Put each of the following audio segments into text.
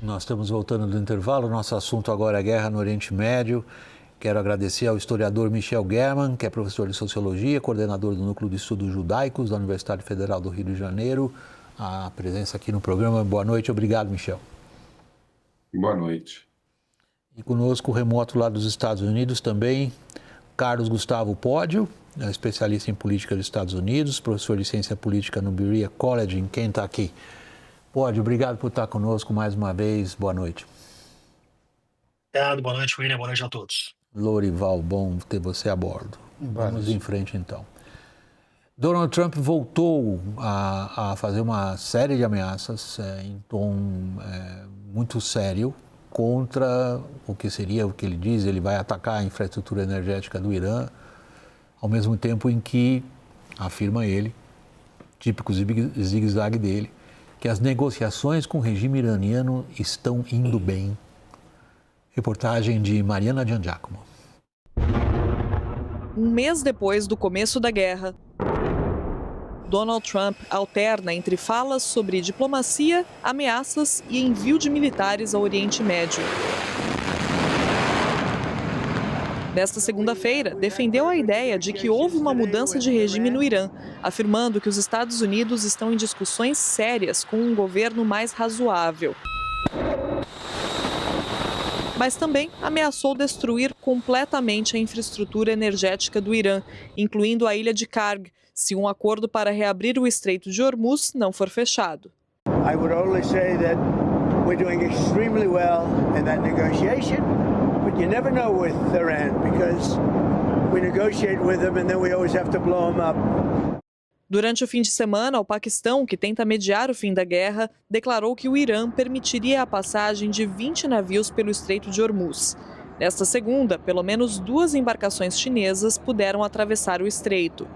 Nós estamos voltando do intervalo. Nosso assunto agora é a guerra no Oriente Médio. Quero agradecer ao historiador Michel German, que é professor de Sociologia, coordenador do Núcleo de Estudos Judaicos da Universidade Federal do Rio de Janeiro, a presença aqui no programa. Boa noite. Obrigado, Michel. Boa noite. E conosco, remoto lá dos Estados Unidos também, Carlos Gustavo Pódio, especialista em política dos Estados Unidos, professor de ciência política no Berea College, em Kentucky. Pódio, obrigado por estar conosco mais uma vez. Boa noite. Obrigado, boa noite, William. Boa noite a todos. Lorival, bom ter você a bordo. Vamos em frente, então. Donald Trump voltou a fazer uma série de ameaças em tom muito sério contra o que seria o que ele diz, ele vai atacar a infraestrutura energética do Irã, ao mesmo tempo em que, afirma ele, típico zigue-zague dele, que as negociações com o regime iraniano estão indo bem. Reportagem de Mariana Giangiacomo. Um mês depois do começo da guerra, Donald Trump alterna entre falas sobre diplomacia, ameaças e envio de militares ao Oriente Médio. Nesta segunda-feira, defendeu a ideia de que houve uma mudança de regime no Irã, afirmando que os Estados Unidos estão em discussões sérias com um governo mais razoável. Mas também ameaçou destruir completamente a infraestrutura energética do Irã, incluindo a ilha de Karg, se um acordo para reabrir o Estreito de Hormuz não for fechado. I would only say that we're doing extremely well in that negotiation, but you never know with Iran because we negotiate with them and then we always have to blow them up. Durante o fim de semana, o Paquistão, que tenta mediar o fim da guerra, declarou que o Irã permitiria a passagem de 20 navios pelo Estreito de Hormuz. Nesta segunda, pelo menos 2 embarcações chinesas puderam atravessar o estreito.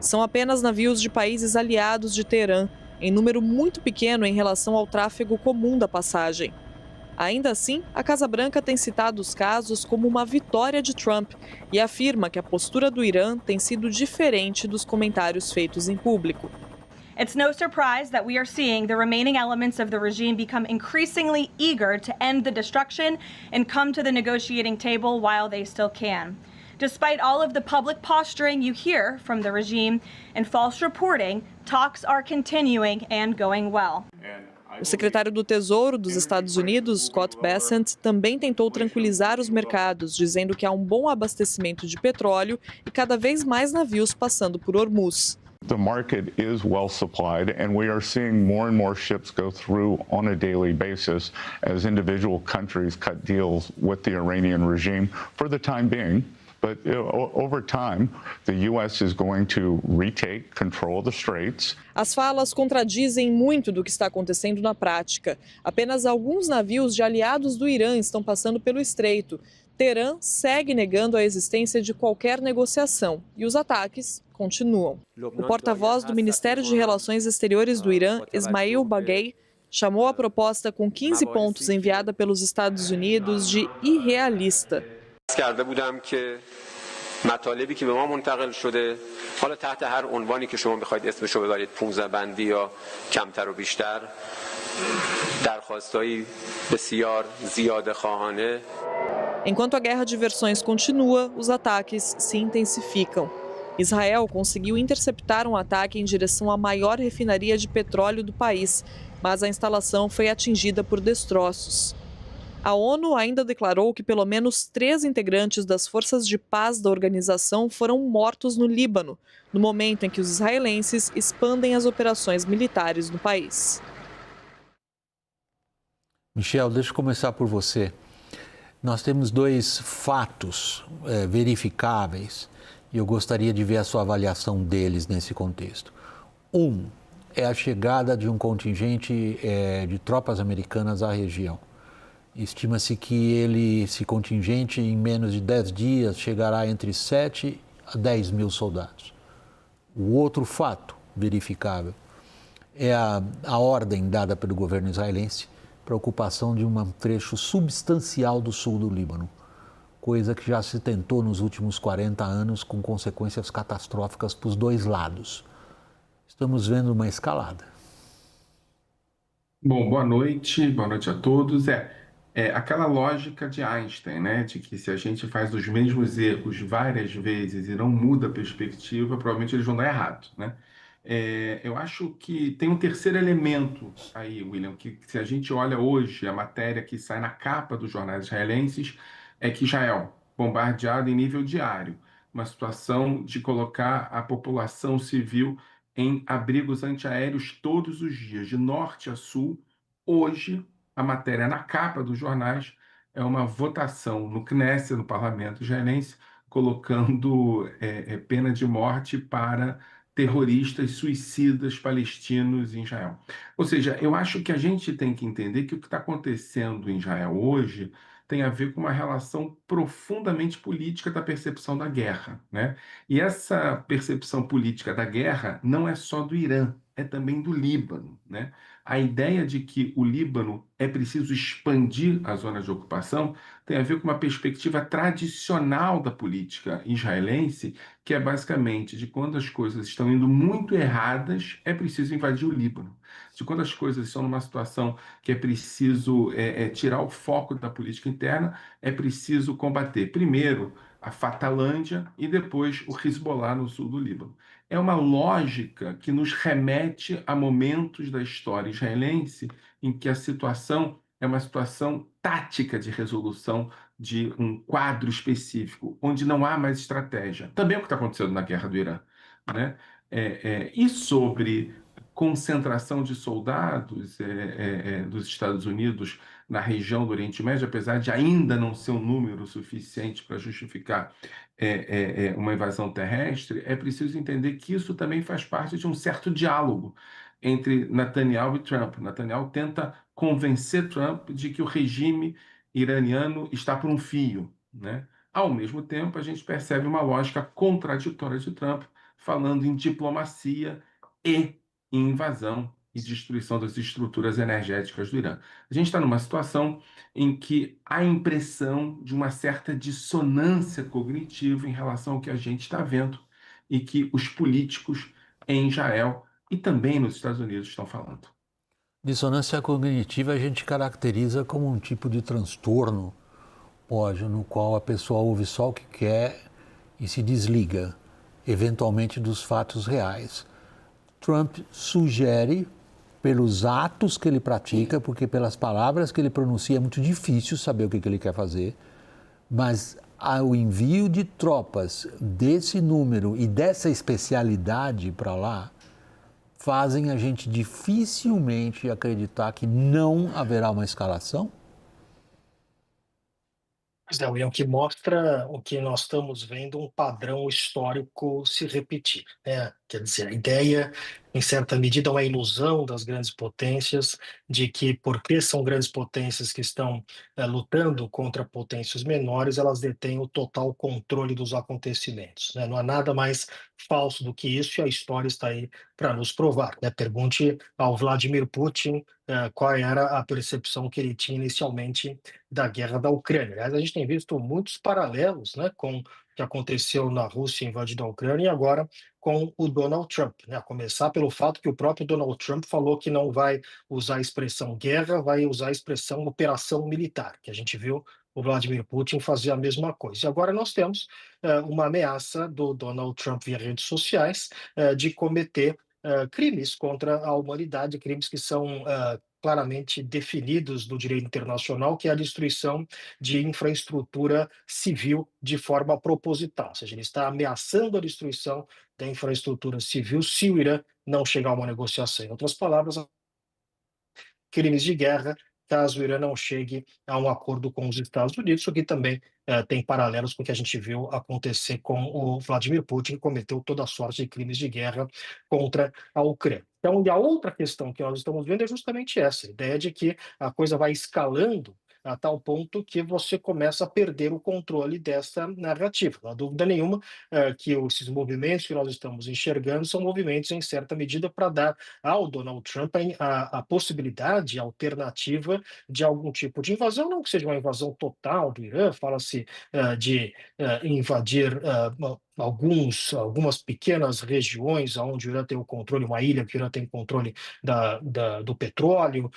São apenas navios de países aliados de Teherã, em número muito pequeno em relação ao tráfego comum da passagem. Ainda assim, a Casa Branca tem citado os casos como uma vitória de Trump e afirma que a postura do Irã tem sido diferente dos comentários feitos em público. It's no surprise that we are seeing the remaining elements of the regime become increasingly eager to end the destruction and come to the negotiating table while they still can. Despite all of the public posturing you hear from the regime and false reporting, talks are continuing and going well. O secretário do Tesouro dos Estados Unidos, Scott Bessent, também tentou tranquilizar os mercados, dizendo que há um bom abastecimento de petróleo e cada vez mais navios passando por Hormuz. The market is well supplied, and we are seeing more and more ships go through on a daily basis as individual countries cut deals with the Iranian regime for the time being. But over time, the U.S. is going to retake control of the straits. As falas contradizem muito do que está acontecendo na prática. Apenas alguns navios de aliados do Irã estão passando pelo estreito. Teherã segue negando a existência de qualquer negociação e os ataques continuam. O porta-voz do Ministério de Relações Exteriores do Irã, Ismail Baghei, chamou a proposta com 15 pontos enviada pelos Estados Unidos de irrealista. مطالبی که به ما منتقل شده حالا تحت هر عنوانی که شما بخواید اسمشو ببرید 15 بندی یا کمتر و بیشتر درخواستایی بسیار زیاده خواهانه. Enquanto a guerra de versões continua, os ataques se intensificam. Israel conseguiu interceptar um ataque em direção à maior refinaria de petróleo do país, mas a instalação foi atingida por destroços. A ONU ainda declarou que pelo menos 3 integrantes das forças de paz da organização foram mortos no Líbano, no momento em que os israelenses expandem as operações militares no país. Michel, deixa eu começar por você. Nós temos 2 fatos verificáveis e eu gostaria de ver a sua avaliação deles nesse contexto. Um é a chegada de um contingente de tropas americanas à região. Estima-se que esse contingente, em menos de 10 dias, chegará entre 7 a 10 mil soldados. O outro fato verificável é a ordem dada pelo governo israelense para a ocupação de um trecho substancial do sul do Líbano, coisa que já se tentou nos últimos 40 anos com consequências catastróficas para os 2 lados. Estamos vendo uma escalada. Bom, boa noite a todos. Aquela lógica de Einstein, né? De que se a gente faz os mesmos erros várias vezes e não muda a perspectiva, provavelmente eles vão dar errado, né? Eu acho que tem um terceiro elemento aí, William, que se a gente olha hoje a matéria que sai na capa dos jornais israelenses, é que Israel, bombardeado em nível diário, uma situação de colocar a população civil em abrigos antiaéreos todos os dias, de norte a sul. Hoje, a matéria na capa dos jornais é uma votação no Knesset, no parlamento israelense, colocando pena de morte para terroristas suicidas palestinos em Israel. Ou seja, eu acho que a gente tem que entender que o que está acontecendo em Israel hoje tem a ver com uma relação profundamente política da percepção da guerra, né? E essa percepção política da guerra não é só do Irã, é também do Líbano, né? A ideia de que o Líbano é preciso expandir a zona de ocupação tem a ver com uma perspectiva tradicional da política israelense, que é basicamente de quando as coisas estão indo muito erradas, é preciso invadir o Líbano. De quando as coisas estão numa situação que é preciso tirar o foco da política interna, é preciso combater primeiro a Fatalândia e depois o Hezbollah no sul do Líbano. É uma lógica que nos remete a momentos da história israelense em que a situação é uma situação tática de resolução de um quadro específico, onde não há mais estratégia. Também é o que está acontecendo na guerra do Irã, né? E sobre concentração de soldados dos Estados Unidos na região do Oriente Médio, apesar de ainda não ser um número suficiente para justificar uma invasão terrestre, é preciso entender que isso também faz parte de um certo diálogo entre Netanyahu e Trump. Netanyahu tenta convencer Trump de que o regime iraniano está por um fio, né? Ao mesmo tempo, a gente percebe uma lógica contraditória de Trump, falando em diplomacia e em invasão e destruição das estruturas energéticas do Irã. A gente está numa situação em que há a impressão de uma certa dissonância cognitiva em relação ao que a gente está vendo e que os políticos em Israel e também nos Estados Unidos estão falando. Dissonância cognitiva a gente caracteriza como um tipo de transtorno, no qual a pessoa ouve só o que quer e se desliga, eventualmente, dos fatos reais. Trump sugere, pelos atos que ele pratica, porque pelas palavras que ele pronuncia é muito difícil saber o que ele quer fazer, mas o envio de tropas desse número e dessa especialidade para lá fazem a gente dificilmente acreditar que não haverá uma escalação? Pois é, William, que mostra o que nós estamos vendo, um padrão histórico se repetir, né? Quer dizer, a ideia, em certa medida, é uma ilusão das grandes potências, de que, porque são grandes potências que estão lutando contra potências menores, elas detêm o total controle dos acontecimentos, né? Não há nada mais falso do que isso, e a história está aí para nos provar, né? Pergunte ao Vladimir Putin qual era a percepção que ele tinha inicialmente da guerra da Ucrânia. Aliás, a gente tem visto muitos paralelos, né, com o que aconteceu na Rússia invadindo a Ucrânia e agora com o Donald Trump, né? A começar pelo fato que o próprio Donald Trump falou que não vai usar a expressão guerra, vai usar a expressão operação militar, que a gente viu o Vladimir Putin fazer a mesma coisa. E agora nós temos uma ameaça do Donald Trump via redes sociais de cometer crimes contra a humanidade, crimes que são claramente definidos do direito internacional, que é a destruição de infraestrutura civil de forma proposital, ou seja, ele está ameaçando a destruição da infraestrutura civil se o Irã não chegar a uma negociação. Em outras palavras, crimes de guerra, caso o Irã não chegue a um acordo com os Estados Unidos, o que também tem paralelos com o que a gente viu acontecer com o Vladimir Putin, que cometeu toda a sorte de crimes de guerra contra a Ucrânia. Então, e a outra questão que nós estamos vendo é justamente essa, a ideia de que a coisa vai escalando a tal ponto que você começa a perder o controle dessa narrativa. Não há dúvida nenhuma que esses movimentos que nós estamos enxergando são movimentos, em certa medida, para dar ao Donald Trump a possibilidade, a alternativa de algum tipo de invasão, não que seja uma invasão total do Irã, fala-se de invadir algumas pequenas regiões onde o Irã tem o controle, uma ilha que o Irã tem o controle do petróleo,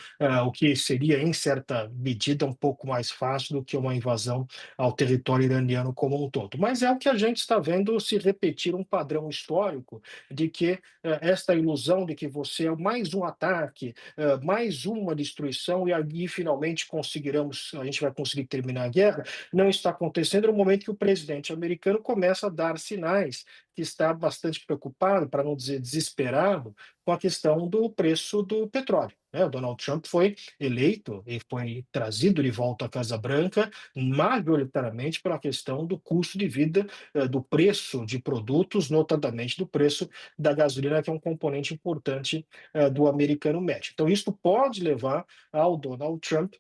o que seria, em certa medida, um pouco mais fácil do que uma invasão ao território iraniano como um todo. Mas é o que a gente está vendo se repetir um padrão histórico de que esta ilusão de que você é mais um ataque, mais uma destruição e aí finalmente a gente vai conseguir terminar a guerra, não está acontecendo no momento que o presidente americano começa a dar sinais que está bastante preocupado, para não dizer desesperado, com a questão do preço do petróleo. O Donald Trump foi eleito e foi trazido de volta à Casa Branca majoritariamente pela questão do custo de vida, do preço de produtos, notadamente do preço da gasolina, que é um componente importante do americano médio. Então, isso pode levar ao Donald Trump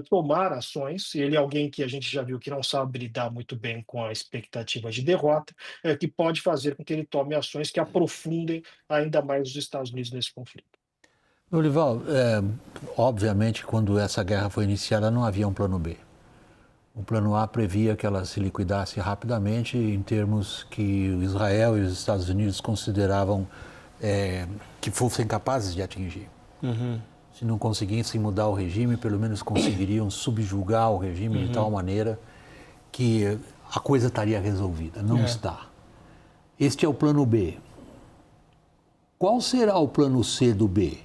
tomar ações. Ele é alguém que a gente já viu que não sabe lidar muito bem com a expectativa de derrota, que pode fazer com que ele tome ações que aprofundem ainda mais os Estados Unidos nesse conflito. Lorival, obviamente, quando essa guerra foi iniciada, não havia um plano B. O plano A previa que ela se liquidasse rapidamente em termos que Israel e os Estados Unidos consideravam que fossem capazes de atingir. Uhum. Se não conseguissem mudar o regime, pelo menos conseguiriam subjugar o regime de tal maneira que a coisa estaria resolvida. Não está. Este é o plano B. Qual será o plano C do B?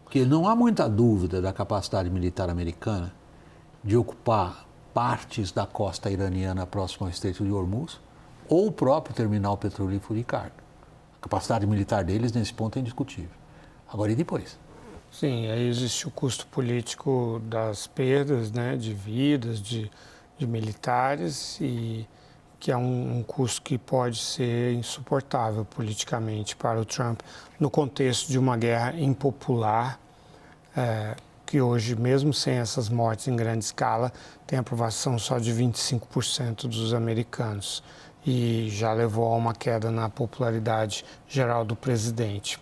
Porque não há muita dúvida da capacidade militar americana de ocupar partes da costa iraniana próxima ao Estreito de Hormuz ou o próprio terminal petrolífero de carga. A capacidade militar deles, nesse ponto, é indiscutível. Agora, e depois? Sim, aí existe o custo político das perdas, né, de vidas, de militares, e que é um custo que pode ser insuportável politicamente para o Trump no contexto de uma guerra impopular, que hoje, mesmo sem essas mortes em grande escala, tem aprovação só de 25% dos americanos e já levou a uma queda na popularidade geral do presidente.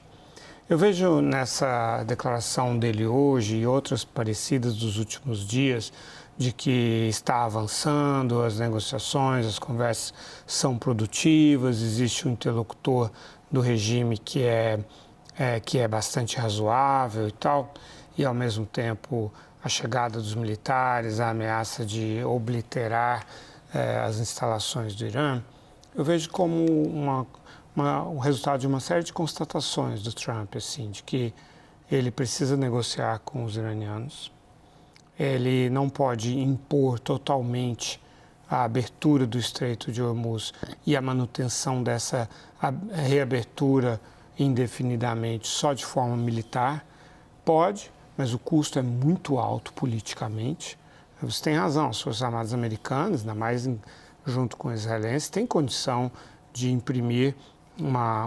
Eu vejo nessa declaração dele hoje e outras parecidas dos últimos dias de que está avançando as negociações, as conversas são produtivas, existe um interlocutor do regime que é bastante razoável e tal, e ao mesmo tempo a chegada dos militares, a ameaça de obliterar as instalações do Irã, eu vejo como o resultado de uma série de constatações do Trump, assim, de que ele precisa negociar com os iranianos, ele não pode impor totalmente a abertura do Estreito de Hormuz e a manutenção dessa reabertura indefinidamente só de forma militar. Pode, mas o custo é muito alto politicamente. Você tem razão, as Forças Armadas Americanas, ainda mais junto com os israelenses, têm condição de imprimir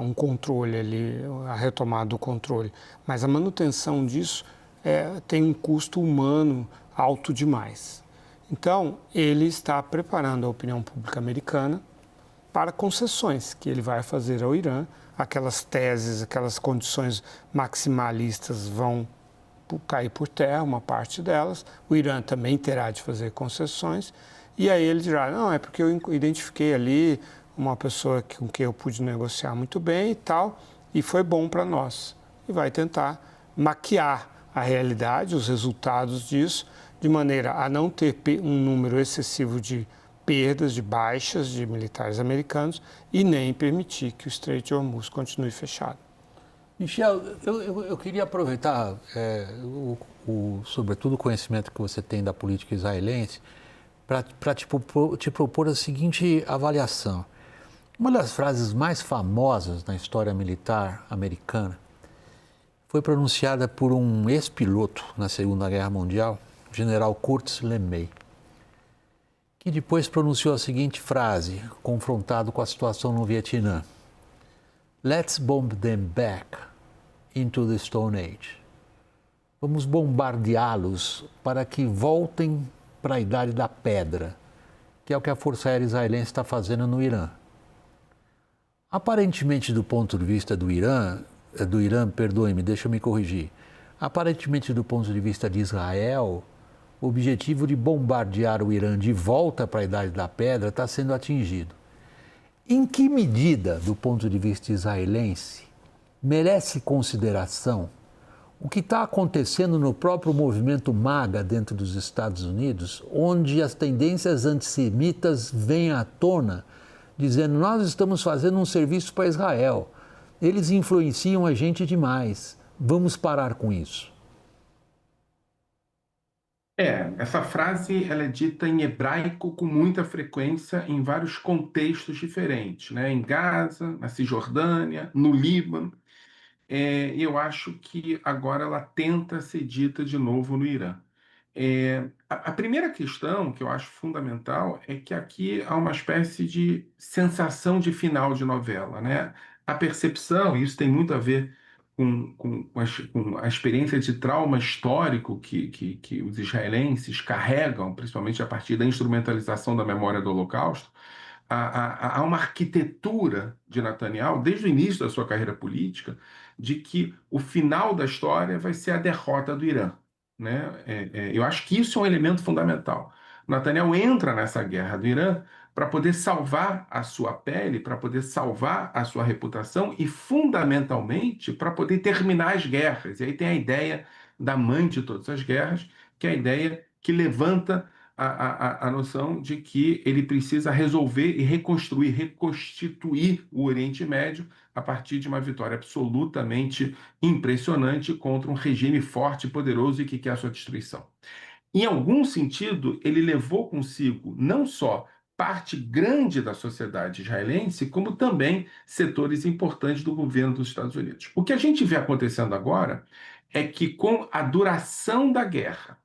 um controle ali, a retomada do controle. Mas a manutenção disso tem um custo humano alto demais. Então, ele está preparando a opinião pública americana para concessões que ele vai fazer ao Irã. Aquelas teses, aquelas condições maximalistas vão cair por terra, uma parte delas. O Irã também terá de fazer concessões. E aí ele dirá, não, é porque eu identifiquei ali uma pessoa com quem eu pude negociar muito bem e tal, e foi bom para nós. E vai tentar maquiar a realidade, os resultados disso, de maneira a não ter um número excessivo de perdas, de baixas de militares americanos e nem permitir que o Estreito de Hormuz continue fechado. Michel, eu queria aproveitar, sobretudo o conhecimento que você tem da política israelense, para te propor a seguinte avaliação. Uma das frases mais famosas na história militar americana foi pronunciada por um ex-piloto na Segunda Guerra Mundial, o general Curtis LeMay, que depois pronunciou a seguinte frase, confrontado com a situação no Vietnã: "Let's bomb them back into the Stone Age." Vamos bombardeá-los para que voltem para a Idade da Pedra, que é o que a Força Aérea Israelense está fazendo no Irã. Aparentemente, do ponto de vista do Irã, perdoe-me, deixa eu me corrigir. Aparentemente, do ponto de vista de Israel, o objetivo de bombardear o Irã de volta para a Idade da Pedra está sendo atingido. Em que medida, do ponto de vista israelense, merece consideração o que está acontecendo no próprio movimento MAGA dentro dos Estados Unidos, onde as tendências antissemitas vêm à tona, dizendo: nós estamos fazendo um serviço para Israel, eles influenciam a gente demais, vamos parar com isso? Essa frase ela é dita em hebraico com muita frequência em vários contextos diferentes, né? Em Gaza, na Cisjordânia, no Líbano. E eu acho que agora ela tenta ser dita de novo no Irã. A primeira questão que eu acho fundamental é que aqui há uma espécie de sensação de final de novela, né? A percepção, e isso tem muito a ver com a experiência de trauma histórico que os israelenses carregam, principalmente a partir da instrumentalização da memória do Holocausto. Há uma arquitetura de Netanyahu, desde o início da sua carreira política, de que o final da história vai ser a derrota do Irã, né? Eu acho que isso é um elemento fundamental. Netanyahu entra nessa guerra do Irã para poder salvar a sua pele, para poder salvar a sua reputação e, fundamentalmente, para poder terminar as guerras. E aí tem a ideia da mãe de todas as guerras, que é a ideia que levanta a noção de que ele precisa resolver e reconstruir, reconstituir o Oriente Médio a partir de uma vitória absolutamente impressionante contra um regime forte e poderoso e que quer a sua destruição. Em algum sentido, ele levou consigo não só parte grande da sociedade israelense, como também setores importantes do governo dos Estados Unidos. O que a gente vê acontecendo agora é que, com a duração da guerra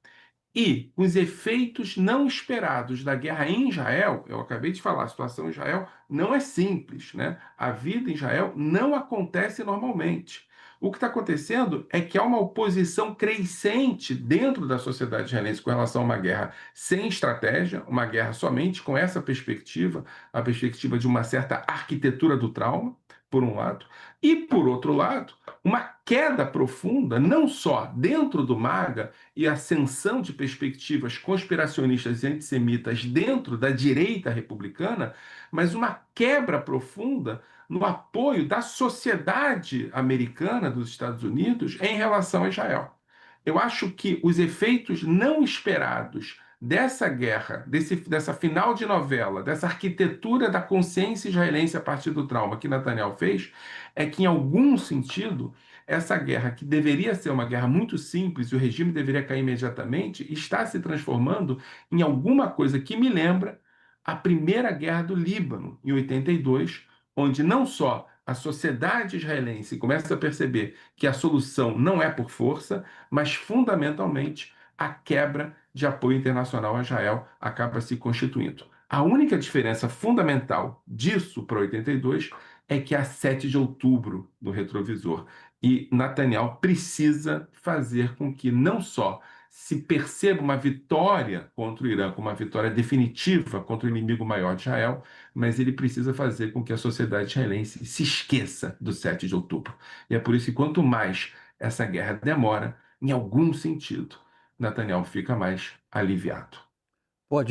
e os efeitos não esperados da guerra em Israel, eu acabei de falar, a situação em Israel não é simples, né? A vida em Israel não acontece normalmente. O que está acontecendo é que há uma oposição crescente dentro da sociedade israelense com relação a uma guerra sem estratégia, uma guerra somente com essa perspectiva, a perspectiva de uma certa arquitetura do trauma, por um lado, e, por outro lado, uma queda profunda, não só dentro do MAGA e ascensão de perspectivas conspiracionistas e antissemitas dentro da direita republicana, mas uma quebra profunda no apoio da sociedade americana dos Estados Unidos em relação a Israel. Eu acho que os efeitos não esperados dessa guerra, dessa final de novela, dessa arquitetura da consciência israelense a partir do trauma que Netanyahu fez, é que, em algum sentido, essa guerra, que deveria ser uma guerra muito simples e o regime deveria cair imediatamente, está se transformando em alguma coisa que me lembra a primeira guerra do Líbano, em 82, onde não só a sociedade israelense começa a perceber que a solução não é por força, mas, fundamentalmente, a quebra de apoio internacional a Israel acaba se constituindo. A única diferença fundamental disso para 82 é que há 7 de outubro do retrovisor. E Netanyahu precisa fazer com que não só se perceba uma vitória contra o Irã, como uma vitória definitiva contra o inimigo maior de Israel, mas ele precisa fazer com que a sociedade israelense se esqueça do 7 de outubro. E é por isso que, quanto mais essa guerra demora, em algum sentido, Netanyahu fica mais aliviado.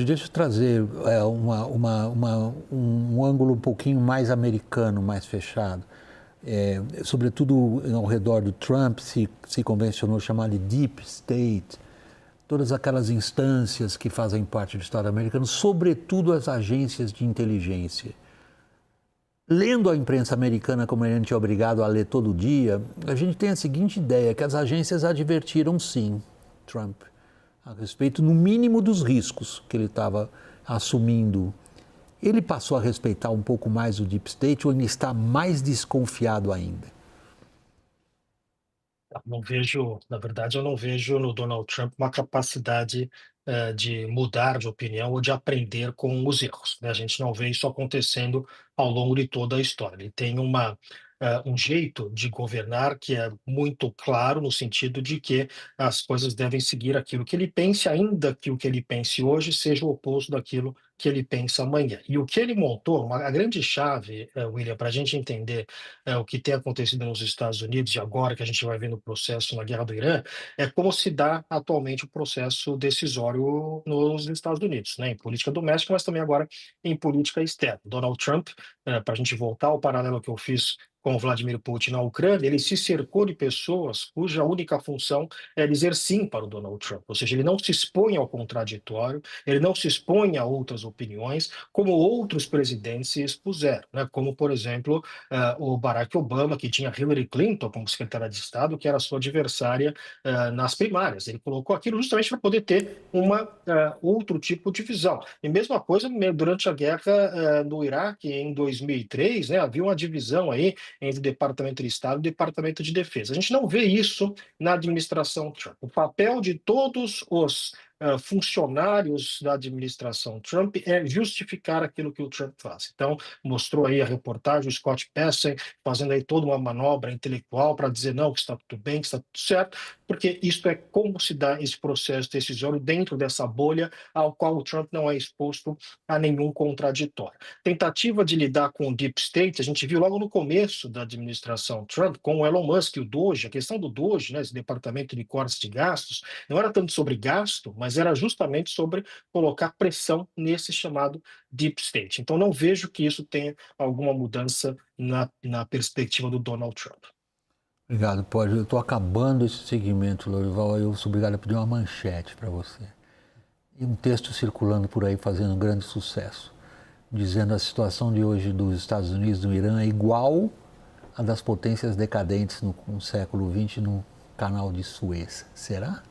Deixa eu trazer um ângulo um pouquinho mais americano, mais fechado. Sobretudo ao redor do Trump, se convencionou chamar de Deep State, todas aquelas instâncias que fazem parte do Estado americano, sobretudo as agências de inteligência. Lendo a imprensa americana, como a gente é obrigado a ler todo dia, a gente tem a seguinte ideia, que as agências advertiram sim Trump a respeito, no mínimo, dos riscos que ele estava assumindo. Ele passou a respeitar um pouco mais o Deep State ou ele está mais desconfiado ainda? Na verdade, eu não vejo no Donald Trump uma capacidade de mudar de opinião ou de aprender com os erros, né? A gente não vê isso acontecendo ao longo de toda a história. Ele tem um jeito de governar que é muito claro, no sentido de que as coisas devem seguir aquilo que ele pense, ainda que o que ele pense hoje seja o oposto daquilo que ele pensa amanhã. E o que ele montou, a grande chave, William, para a gente entender o que tem acontecido nos Estados Unidos e agora que a gente vai ver no processo na guerra do Irã, é como se dá atualmente o processo decisório nos Estados Unidos, né, em política doméstica, mas também agora em política externa. Donald Trump, para a gente voltar ao paralelo que eu fiz com o Vladimir Putin na Ucrânia, ele se cercou de pessoas cuja única função é dizer sim para o Donald Trump, ou seja, ele não se expõe ao contraditório, ele não se expõe a outras opiniões, como outros presidentes se expuseram, né? Como, por exemplo, o Barack Obama, que tinha Hillary Clinton como secretária de Estado, que era sua adversária nas primárias. Ele colocou aquilo justamente para poder ter outro tipo de visão. E mesma coisa durante a guerra no Iraque, em 2003, né? Havia uma divisão aí entre o Departamento de Estado e o Departamento de Defesa. A gente não vê isso na administração Trump. O papel de todos os funcionários da administração Trump é justificar aquilo que o Trump faz. Então, mostrou aí a reportagem, o Scott Pelley fazendo aí toda uma manobra intelectual para dizer não, que está tudo bem, que está tudo certo, porque isso é como se dá esse processo decisório dentro dessa bolha ao qual o Trump não é exposto a nenhum contraditório. Tentativa de lidar com o Deep State, a gente viu logo no começo da administração Trump, com o Elon Musk e o Doge, a questão do Doge, né, esse departamento de cortes de gastos, não era tanto sobre gasto, mas era justamente sobre colocar pressão nesse chamado Deep State. Então não vejo que isso tenha alguma mudança na perspectiva do Donald Trump. Obrigado, Pode. Eu estou acabando esse segmento, Lorival, eu sou obrigado a pedir uma manchete para você. E um texto circulando por aí fazendo um grande sucesso, dizendo a situação de hoje dos Estados Unidos e do Irã é igual à das potências decadentes no século XX no canal de Suez. Será?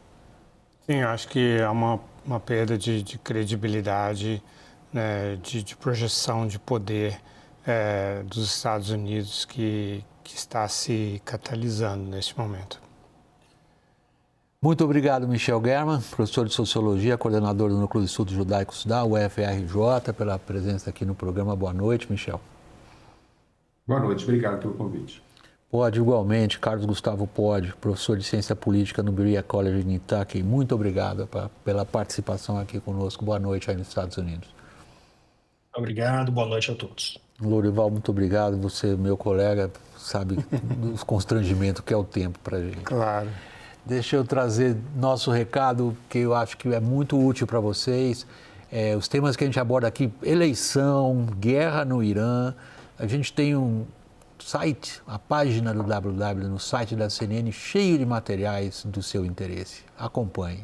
Sim, acho que há uma perda de credibilidade, né, de projeção de poder dos Estados Unidos que está se catalisando neste momento. Muito obrigado, Michel German, professor de Sociologia, coordenador do Núcleo de Estudos Judaicos da UFRJ, pela presença aqui no programa. Boa noite, Michel. Boa noite, obrigado pelo convite. Pode, igualmente, Carlos Gustavo Pode, professor de Ciência Política no Berea College em Kentucky. Muito obrigado pela participação aqui conosco. Boa noite aí nos Estados Unidos. Obrigado, boa noite a todos. Lorival, muito obrigado. Você, meu colega, sabe dos constrangimentos que é o tempo para a gente. Claro. Deixa eu trazer nosso recado, que eu acho que é muito útil para vocês. Os temas que a gente aborda aqui, eleição, guerra no Irã. A gente tem um site, a página do www no site da CNN, cheio de materiais do seu interesse. Acompanhe.